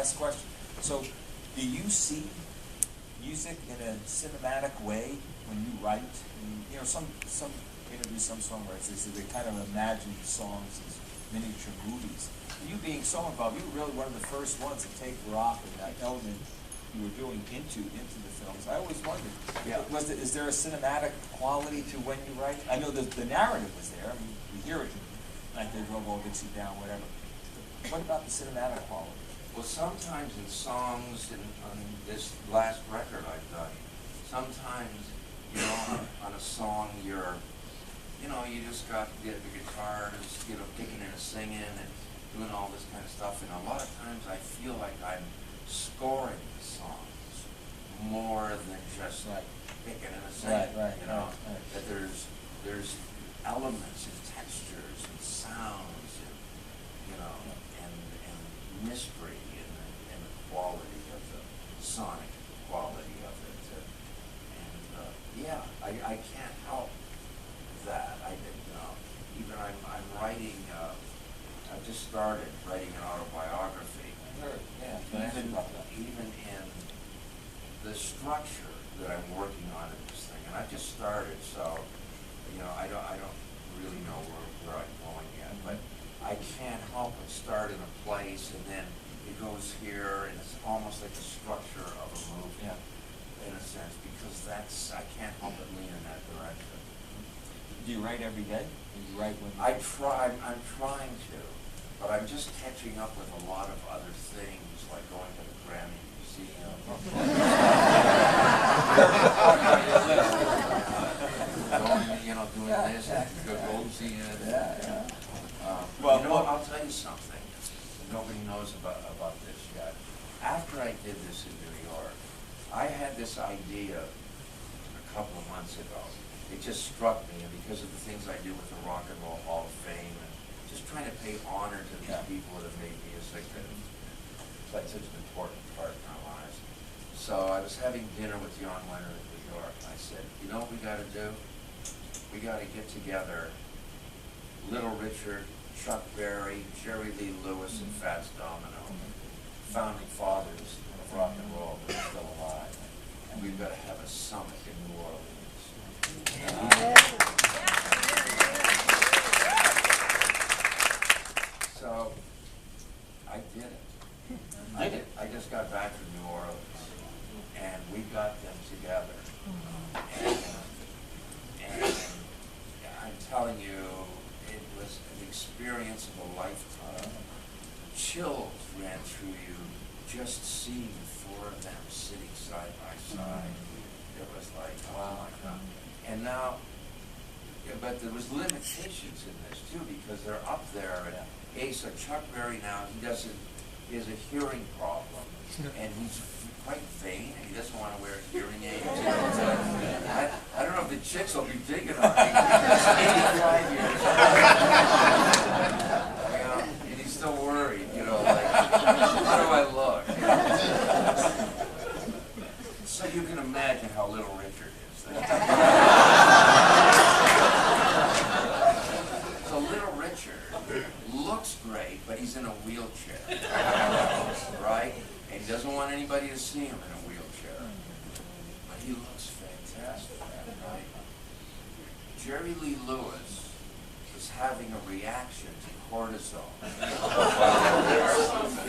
last question. So, do you see music in a cinematic way when you write? And, you know, some interviews, some songwriters, they say they kind of imagine songs as miniature movies. You being so involved, you were really one of the first ones to take rock and that element you were doing into the films. I always wondered, is there a cinematic quality to when you write? I know the narrative was there. I mean, we hear it in Like They Drove Old Dixie Down, whatever. But what about the cinematic quality? Well, sometimes in songs, on this last record I've done, sometimes, you know, on a song you're, you know, you just got the guitar, just, you know, kicking and singing and doing all this kind of stuff. And a lot of times I feel like I'm scoring the songs more than just like picking and singing. You know, that there's elements and textures and sounds and, you know, and mystery and the quality of the sonic quality of it. Yeah, I can't help that. I did, even I'm writing. I've just started writing an autobiography. Even in the structure that I'm working on in this thing, and I've just started, so you know I don't really know where I'm going yet, but I can't help but start in a place and then it goes here, and it's almost like the structure of a movie, in a sense, because I can't help but lean in that direction. Do you write every day? Do you write when? I'm trying to, but I'm just catching up with a lot of other things, like going to the Grammy Museum. Doing this, go see it. Well, you know, I'll tell you something. Nobody knows about this yet. After I did this in New York, I had this idea a couple of months ago. It just struck me, and because of the things I do with the Rock and Roll Hall of Fame, and just trying to pay honor to these people that have made music that played such an important part in our lives. So I was having dinner with Jan Wenner in New York, and I said, you know what we got to do? We got to get together Little Richard, Chuck Berry, Jerry Lee Lewis, and Fats Domino, founding fathers of rock and roll that are still alive. And we've got to have a summit in New Orleans. So I did it. I just got back from New Orleans, and we got them together. And I'm telling you, it was an experience of a lifetime. Chills ran through you just seeing the four of them sitting side by side. It was like, oh my God. And now, but there was limitations in this too, because they're up there. And so Chuck Berry now, he has a hearing problem, and he's quite vain, and he doesn't want to wear hearing aids. I don't know if the chicks will be digging on him. He's 85 years old. And he's still worried, like, how do I look? So you can imagine how Little Richard is. So Little Richard looks great, but he's in a wheelchair, right? And he doesn't want anybody to see him in a wheelchair. But he looks fantastic, right? Jerry Lee Lewis was having a reaction to cortisol.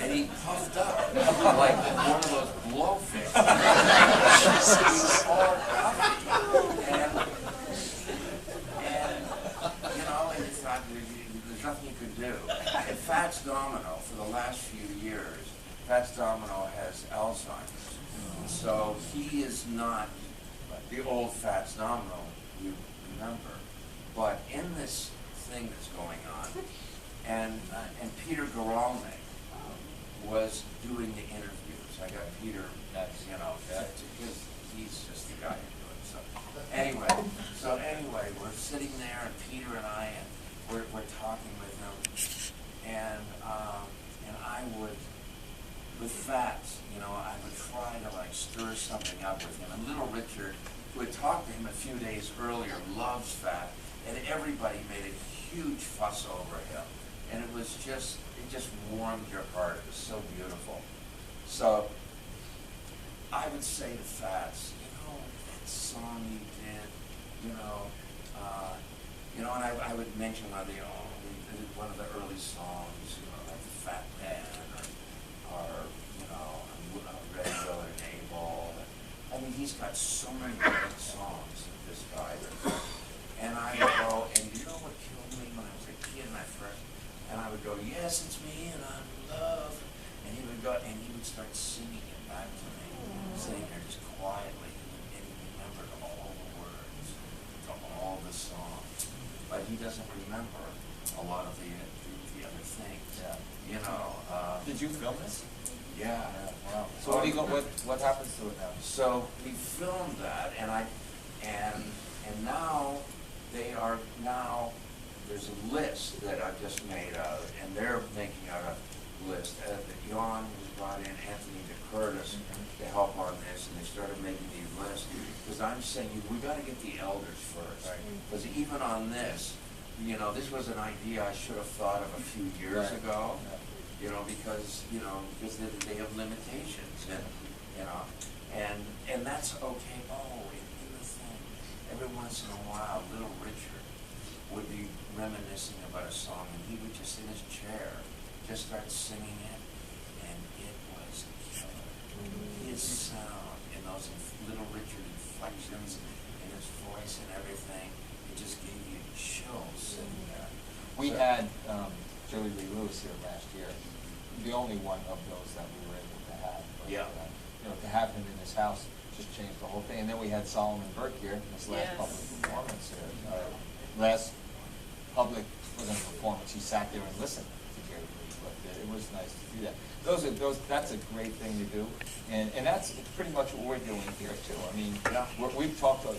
And he puffed up like one of those blowfish. He was all puffy. And he thought there's nothing you could do. And Fats Domino, for the last few years, Fats Domino has Alzheimer's. So he is not the old Fats Domino you remember. But in this thing that's going on, and Peter Garalnik was doing the interviews. I got Peter, because he's just the guy who do it. So anyway, we're sitting there, and Peter and I, and we're talking with him, and I would, with Fats, I would try to stir something up with him. And Little Richard, who had talked to him a few days earlier, loves Fats, and everybody made a huge fuss over him. And it just warmed your heart. It was so beautiful. So I would say to Fats, that song he did, and I would mention one of the early songs, like the Fat Man, or Red Will and Abel. I mean, he's got so many great songs, this guy. And I would go, and you know what killed me when I was a kid and I would go, yes, it's me, and I'm in love. And he would go, and he would start singing it back to me, sitting there just quietly, and he remembered all the words to all the songs. But he doesn't remember a lot of the other things. Yeah. Did you film this? Yeah. Wow. So what happens to it now? So we filmed that, and now there's a list that I've just made out, and they're making out a list. Jan was brought in, Anthony DeCurtis, to help on this, and they started making these lists. Because I'm saying we got to get the elders first. Because even on this, this was an idea I should have thought of a few years ago. Because they have limitations, and that's okay. Oh, in the thing, every once in a while, Little Richard would be reminiscing about a song, and he would just in his chair just start singing it, and it was killer. His sound and those Little Richard inflections in his voice and everything, it just gave you chills sitting there. We had Joey Lee Lewis here last year. The only one of those that we were able to have. But, to have him in his house just changed the whole thing. And then we had Solomon Burke here in this last public performance here. Last public performance, he sat there and listened to Jerry Lee. But it was nice to do that. That's a great thing to do, and that's pretty much what we're doing here too. I mean, we've talked about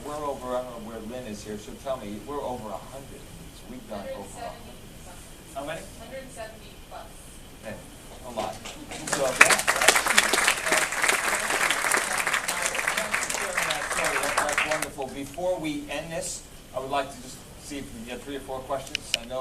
we're over. I don't know where Lynn is here. So tell me, we're over 100 of these. We've done over 100. How many? 170 plus. Yeah, a lot. So that's wonderful. Before we end this, I would like to just see if we can get 3 or 4 questions. I know.